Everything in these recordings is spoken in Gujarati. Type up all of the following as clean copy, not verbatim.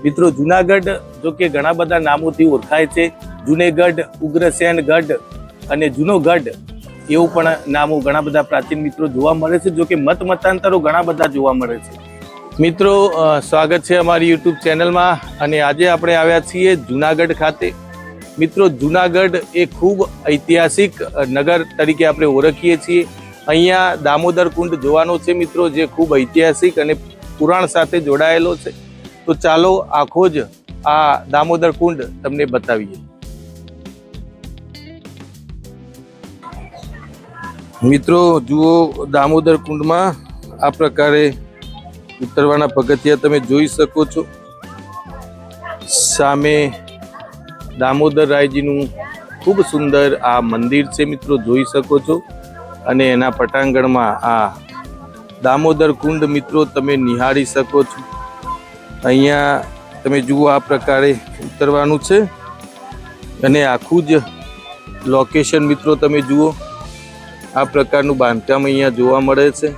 મિત્રો જુનાગઢ જો કે ઘણા બધા નામોથી ઓળખાય છે, જુનેગઢ, ઉગ્રસેન ગઢ અને જૂનો ગઢ એવું પણ નામો ઘણા બધા પ્રાચીન મિત્રો જોવા મળે છે, જો કે મતાંતરો ઘણા બધા જોવા મળે છે। મિત્રો સ્વાગત છે અમારી યુટ્યુબ ચેનલમાં અને આજે આપણે આવ્યા છીએ જુનાગઢ ખાતે। મિત્રો જુનાગઢ એ ખૂબ ઐતિહાસિક નગર તરીકે આપણે ઓળખીએ છીએ। અહીંયા દામોદર કુંડ જોવાનો છે મિત્રો, જે ખૂબ ઐતિહાસિક અને પુરાણ સાથે જોડાયેલો છે। તો ચાલો આખો જ આ દામોદર કુંડ તમને બતાવીએ। મિત્રો જુઓ, દામોદર કુંડમાં આ પ્રકારે ઉતરવાના પગથિયા તમે જોઈ શકો છો। સામે દામોદર રાયજીનું ખૂબ સુંદર આ મંદિર છે મિત્રો, જોઈ શકો છો। અને એના પટાંગણમાં આ દામોદર કુંડ મિત્રો તમે નિહાળી શકો છો। અહીંયા તમે જુઓ આ પ્રકારે ઉતરવાનું છે અને આખું જ લોકેશન મિત્રો તમે જુઓ, આ પ્રકારનું બાંધકામ અહીંયા જોવા મળે છે,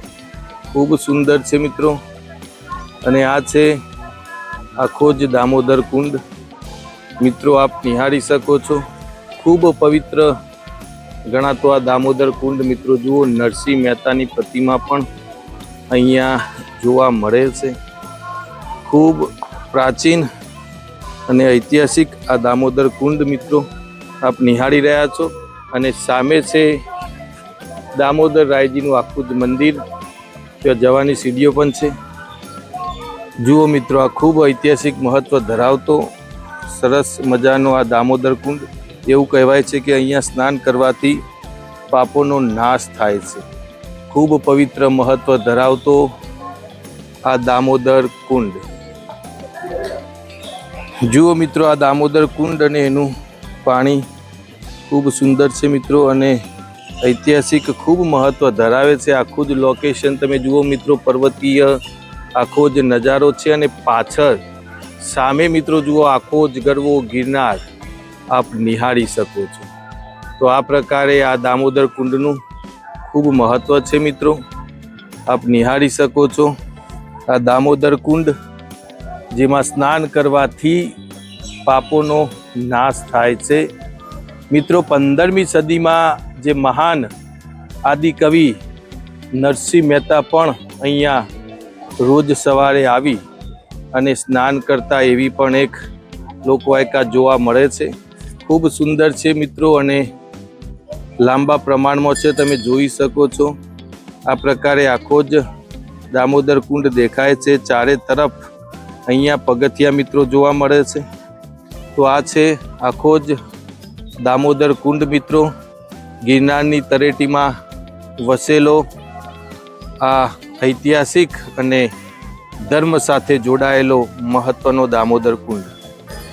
ખૂબ સુંદર છે મિત્રો। અને આ છે આખો જ દામોદર કુંડ મિત્રો, આપ નિહાળી શકો છો। ખૂબ પવિત્ર ગણાતો આ દામોદર કુંડ મિત્રો જુઓ, નરસિંહ મહેતાની પ્રતિમા પણ અહીંયા જોવા મળે છે। ખૂબ પ્રાચીન અને ઐતિહાસિક આ દામોદર કુંડ મિત્રો આપ નિહાળી રહ્યા છો। અને સામે છે દામોદર રાયજીનું આખું જ મંદિર, ત્યાં જવાની સીડીઓ પણ છે। જુઓ મિત્રો, આ ખૂબ ઐતિહાસિક મહત્વ ધરાવતો સરસ મજાનો આ દામોદર કુંડ। એવું કહેવાય છે કે અહીંયા સ્નાન કરવાથી પાપોનો નાશ થાય છે। ખૂબ પવિત્ર મહત્વ ધરાવતો આ દામોદર કુંડ। જુઓ મિત્રો, આ દામોદર કુંડ અને એનું પાણી ખૂબ સુંદર છે મિત્રો, અને ઐતિહાસિક ખૂબ મહત્વ ધરાવે છે। આખું જ લોકેશન તમે જુઓ મિત્રો, પર્વતીય આખો જ નજારો છે। અને પાછળ સામે મિત્રો જુઓ, આખો જ ગરવો ગિરનાર આપ નિહાળી શકો છો। તો આ પ્રકારે આ દામોદર કુંડનું ખૂબ મહત્વ છે મિત્રો, આપ નિહાળી શકો છો। આ દામોદર કુંડ જેમાં સ્નાન કરવાથી પાપોનો નાશ થાય છે મિત્રો। 15મી સદીમાં જે મહાન આદિકવિ નરસિંહ મહેતા પણ અહીંયા રોજ સવારે આવી અને સ્નાન કરતા એવી પણ એક લોકવાયકા જોવા મળે છે। ખૂબ સુંદર છે મિત્રો, અને લાંબા પ્રમાણમાં છે, તમે જોઈ શકો છો। આ પ્રકારે આખો જ દામોદર કુંડ દેખાય છે। ચારે તરફ અહીંયા પગથિયા મિત્રો જોવા મળે છે। તો આ છે આખો જ દામોદર કુંડ મિત્રો, ગિરનારની તળેટીમાં વસેલો આ ઐતિહાસિક અને ધર્મ સાથે જોડાયેલો મહત્વનો દામોદર કુંડ।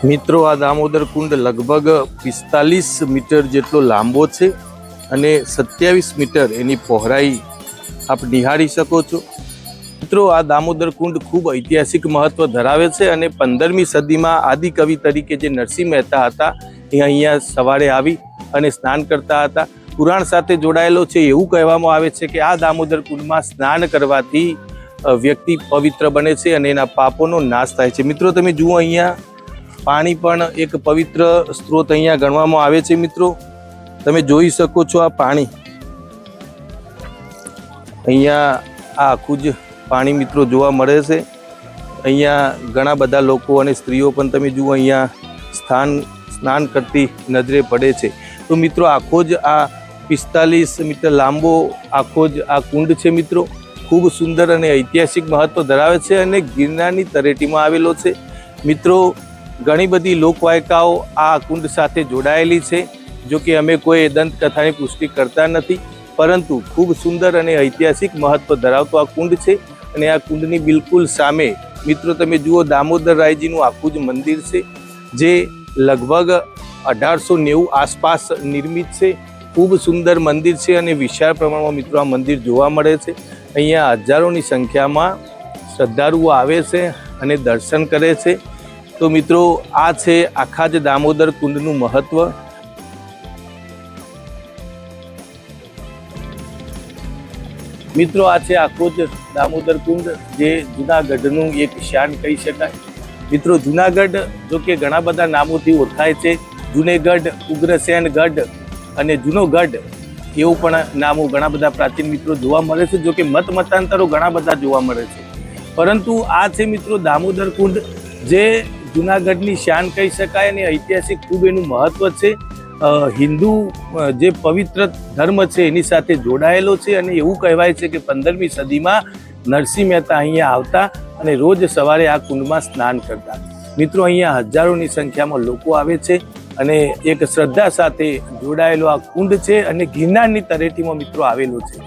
મિત્રો આ દામોદર કુંડ લગભગ 45 મીટર જેટલો લાંબો છે અને 27 મીટર એની પહોળાઈ આપ નિહાળી શકો છો। મિત્રો આ દામોદર કુંડ ખૂબ ઐતિહાસિક મહત્વ ધરાવે છે અને 15મી સદીમાં આદિકવિ તરીકે જે નરસિંહ મહેતા હતા એ અહીંયા સવારે આવી અને સ્નાન કરતા હતા। પુરાણ સાથે જોડાયેલો છે। એવું કહેવામાં આવે છે કે આ દામોદર કુંડમાં સ્નાન કરવાથી વ્યક્તિ પવિત્ર બને છે અને એના પાપોનો નાશ થાય છે। મિત્રો તમે જુઓ, અહીંયા પાણી પણ એક પવિત્ર સ્ત્રોત અહીંયા ગણવામાં આવે છે મિત્રો, તમે જોઈ શકો છો। આ પાણી અહીંયા આ આખું જ પાણી મિત્રો જોવા મળે છે। અહીંયા ઘણા બધા લોકો અને સ્ત્રીઓ પણ તમે જુઓ અહીંયા સ્નાન કરતી નજરે પડે છે। તો મિત્રો આખો જ આ 45 મીટર લાંબો આખો જ આ કુંડ છે મિત્રો, ખૂબ સુંદર અને ઐતિહાસિક મહત્વ ધરાવે છે અને ગિરનારની તળેટીમાં આવેલો છે। મિત્રો ઘણી બધી લોકવાયકાઓ આ કુંડ સાથે જોડાયેલી છે, જો કે અમે કોઈ દંતકથાની પુષ્ટિ કરતા નથી, પરંતુ ખૂબ સુંદર અને ઐતિહાસિક મહત્વ ધરાવતો આ કુંડ છે। અને આ કુંડની બિલકુલ સામે મિત્રો તમે જુઓ, દામોદર રાયજીનું આખું જ મંદિર છે, જે લગભગ 1890 આસપાસ નિર્મિત છે। ખૂબ સુંદર મંદિર છે અને વિશાળ પ્રમાણમાં મિત્રો આ મંદિર જોવા મળે છે। અહીંયા હજારોની સંખ્યામાં શ્રદ્ધાળુઓ આવે છે અને દર્શન કરે છે। તો મિત્રો આ છે આખા જ દામોદર કુંડનું મહત્વ। મિત્રો આ છે આખો જ દામોદર કુંડ, જે જૂનાગઢનું એક શાન કહી શકાય। મિત્રો જુનાગઢ જો કે ઘણા બધા નામોથી ઓળખાય છે. જુનેગઢ, ઉગ્રસેન ગઢ અને જૂનો ગઢ એવું પણ નામો ઘણા બધા પ્રાચીન મિત્રો જોવા મળે છે. જો કે મતાંતરો ઘણા બધા જોવા મળે છે, પરંતુ આ છે મિત્રો દામોદર કુંડ, જે જુનાગઢની શાન કહી શકાય અને ઐતિહાસિક ખૂબ એનું મહત્વ છે. હિન્દુ જે પવિત્ર ધર્મ છે એની સાથે જોડાયેલો છે અને એવું કહેવાય છે કે 15મી સદીમાં નરસિંહ મહેતા અહીંયા આવતા અને રોજ સવારે આ કુંડમાં સ્નાન કરતા. મિત્રો અહીંયા હજારોની સંખ્યામાં લોકો આવે છે અને એક શ્રદ્ધા સાથે જોડાયેલો આ કુંડ છે અને ગિરનારની તળેટીમાં મિત્રો આવેલો છે.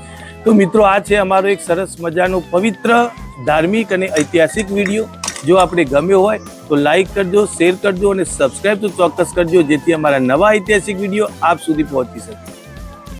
તો મિત્રો આ છે અમારો એક સરસ મજાનો પવિત્ર ધાર્મિક અને ઐતિહાસિક વિડીયો. જો આપણે ગમ્યો હોય તો લાઈક કરજો, શેર કરજો અને સબસ્ક્રાઈબ તો ચોક્કસ કરજો, જેથી અમારા નવા ઐતિહાસિક વિડીયો આપ સુધી પહોંચી શકે.